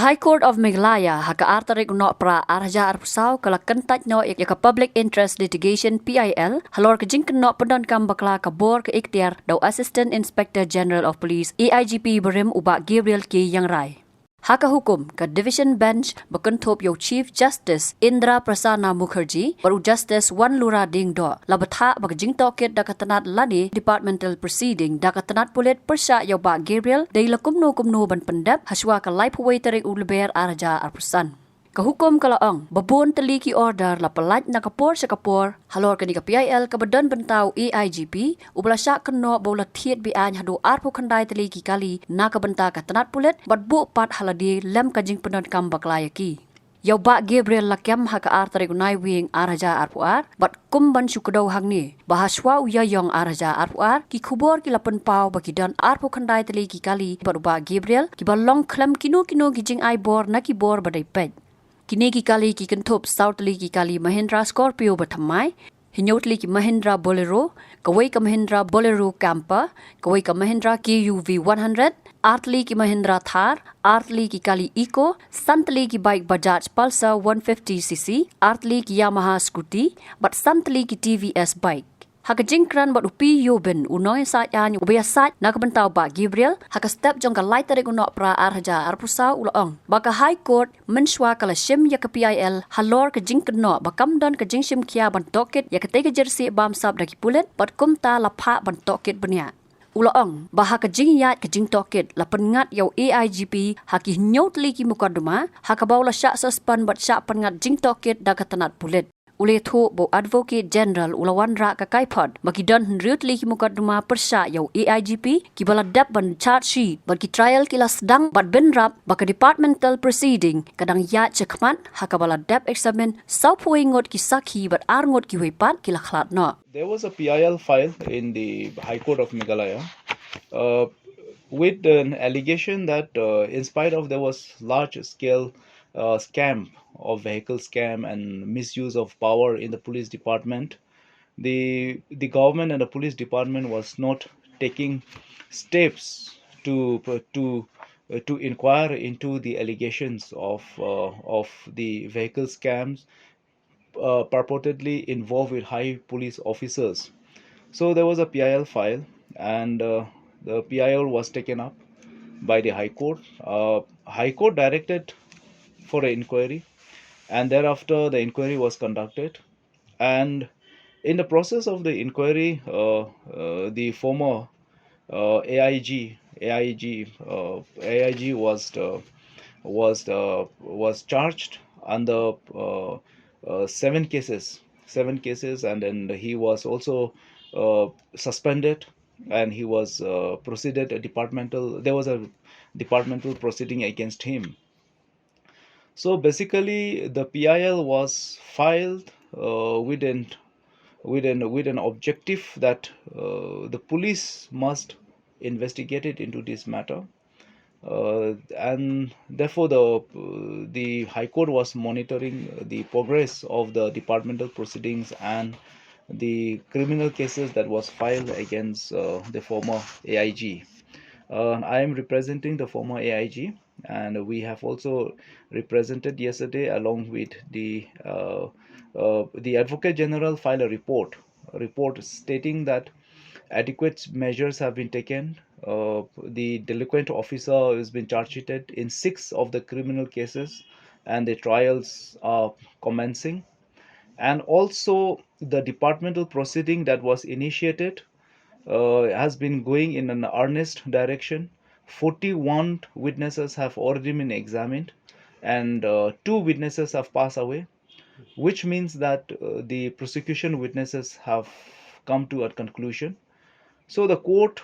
High Court of Meghalaya haka-artarik no pra arja arpusau kala kentaj no yaka public interest litigation PIL halor ke jingken no pendon kam bakla kabor ke Atiar dau Assistant Inspector General of Police AIGP berim ubak Gabriel K yang rai. Haka hukum ke Division Bench berkentup yo Chief Justice Indra Prasanna Mukherjee baru Justice Wan Lura Ding Do la Bthah bag Jingtohkit da katanat lani departmental proceeding da katanat Pulit Pyrshah yo bak Gabriel dai la kumno ban Pyndep haswa ka lai puway tarik Lber arja arpusan. Kehukum kalaang babon teliki order la pelat na kapor sa kapor halor kani ka PIL kabadan bentau AIGP ubla syak keno bola thiet bi an hadu arpo khandai teliki kali na kabenta ka tanat Pulit batbu pat haladi lem kajing penon kam baklayaki. Yau bak Gabriel lakem haka artarik unai wing araja arpuar bat kumban syukudau hangni bahaswa uyayong araja arpuar ki kubor ki lapen pau bagi dan arpo khandai teliki kali bat bak Gabriel ki balong klem kino gijing ai bor na ki bor badai pej. Kini ki kali ki kentup Southly ki kali Mahindra Scorpio bertamai, Hinyotli ki Mahindra Bolero, Kawai ka Mahindra Bolero Camper, Kawai ka Mahindra KUV 100, Artli ki Mahindra Thar, Artli ki kali Eco, Santli ki bike Bajaj Pulsar 150cc, Artli ki Yamaha Scooty, but Santli ki TVS bike. Haka jingkran bat upi yoben unoy sayan ubaya sat nakabentau ba Gabriel haka step jong ka lai tarik unok pra arja arpusau ulaong baka High Court menswa kala shim ya ka PIL halor ka jingkno bakam don ka jingshim kia ban Jingtohkit ya ka tega jersey bam sab daki Pulit bat kumta lapha ban Jingtohkit benya ulaong bah ka jingyat ka Jingtohkit la pengat yau AIGP haki nyot liki mukaduma haka baula syak suspend bat syak pengat Jingtohkit da ka tanat Pulit. Ule thu bo Advocate General ulawan ra ka kaipod makidon hnriut li ki mukaduma Pyrshah yau AIGP ki bala dap ban charge sheet ban ki trial kila sedang bat benrap baka departmental proceeding kadang ya cekmat haka bala dap examine sau puingot ki sakhi bat arngot ki wepat kila khlat no. There was a PIL file in the High Court of Meghalaya with an allegation that in spite of there was large scale scam of vehicle scam and misuse of power in the police department, the government and the police department was not taking steps to inquire into the allegations of the vehicle scams purportedly involved with high police officers. So there was a PIL file, and the PIL was taken up by the High Court. High Court directed for an inquiry, and thereafter the inquiry was conducted. And in the process of the inquiry, the former AIG was charged under 7 cases, and then he was also suspended, and he was proceeded a departmental. There was a departmental proceeding against him. So basically, the PIL was filed with an objective that the police must investigate it into this matter, and therefore the High Court was monitoring the progress of the departmental proceedings and the criminal cases that was filed against the former AIG. I am representing the former AIG, and we have also represented yesterday along with the Advocate General filed a report stating that adequate measures have been taken. The delinquent officer has been charged sheeted in 6 of the criminal cases, and the trials are commencing. And also the departmental proceeding that was initiated has been going in an earnest direction. 41 witnesses have already been examined, and 2 witnesses have passed away, which means that the prosecution witnesses have come to a conclusion. So the court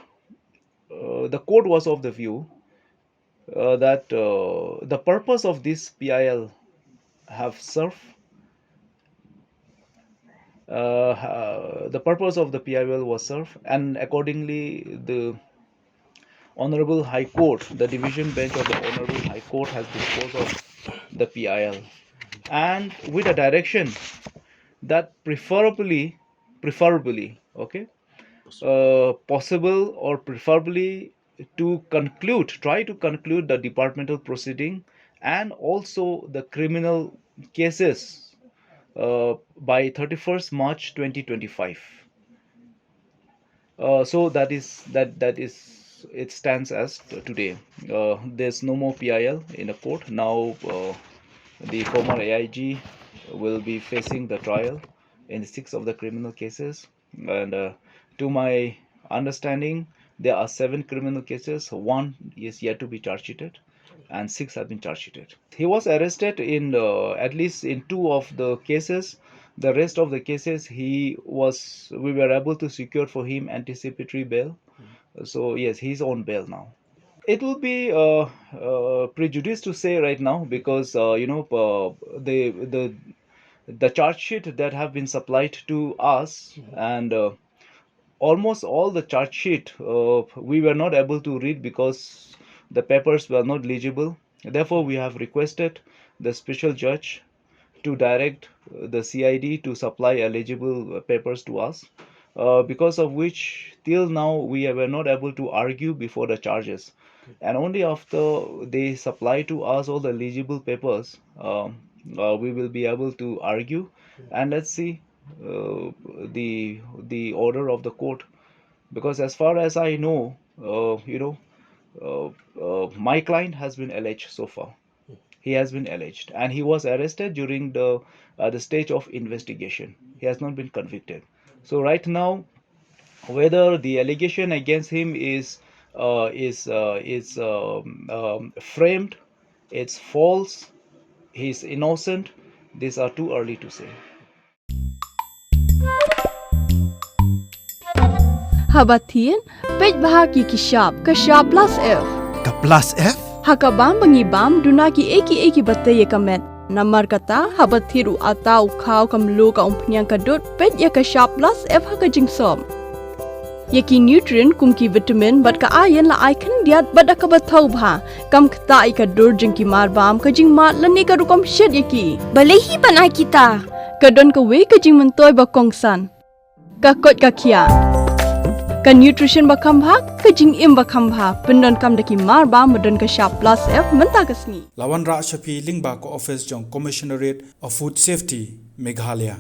was of the view that the purpose of this PIL have served. The purpose of the PIL was served, and accordingly, the Honorable High Court, the division bench of the Honorable High Court, has disposed of the PIL, and with a direction that preferably, okay, possible or preferably try to conclude the departmental proceeding and also the criminal cases by 31st March 2025. So that is it stands as today. There's no more PIL in a court now. The former AIG will be facing the trial in 6 of the criminal cases, and to my understanding, there are 7 criminal cases. One is yet to be charge sheeted, and 6 have been charge sheeted. He was arrested in at least in 2 of the cases. The rest of the cases, we were able to secure for him anticipatory bail. So yes, he's on bail now. It will be prejudice to say right now, because the charge sheet that have been supplied to us, and almost all the charge sheet we were not able to read because the papers were not legible. Therefore, we have requested the special judge to direct the CID to supply eligible papers to us, because of which till now we were not able to argue before the charges, and only after they supply to us all the legible papers, we will be able to argue, and let's see the order of the court, because as far as I know, my client has been alleged so far. He has been alleged, and he was arrested during the stage of investigation. He has not been convicted. So right now, whether the allegation against him is framed, it's false, he's innocent, these are too early to say. Habatin, pej bahaki kishab plus F. Ka plus F? Hakabam bangibam dunaki eki bataye kamet. Namar kata habathiru atau khau kamlu ka umpnyang kadut pej ya kashab plus F haka jingsom. Yaki nutrient kumki vitamin bat ka iron la icon diat bat ka bathau bha kam khta I ka dur jingki marbam ka jing mat lani ka rukom shed yaki. Balehi panai kita. Kadon ka we ka jing mentoy ba kongsan. Ka kot ka kia. Ka nutrition bakam bha ka jing im bakam bha pendon kam daki marba modon ka sharp plus F menta kasni. Lawan Ra Shafi Lingba ko office jong Commissionerate of Food Safety Meghalaya.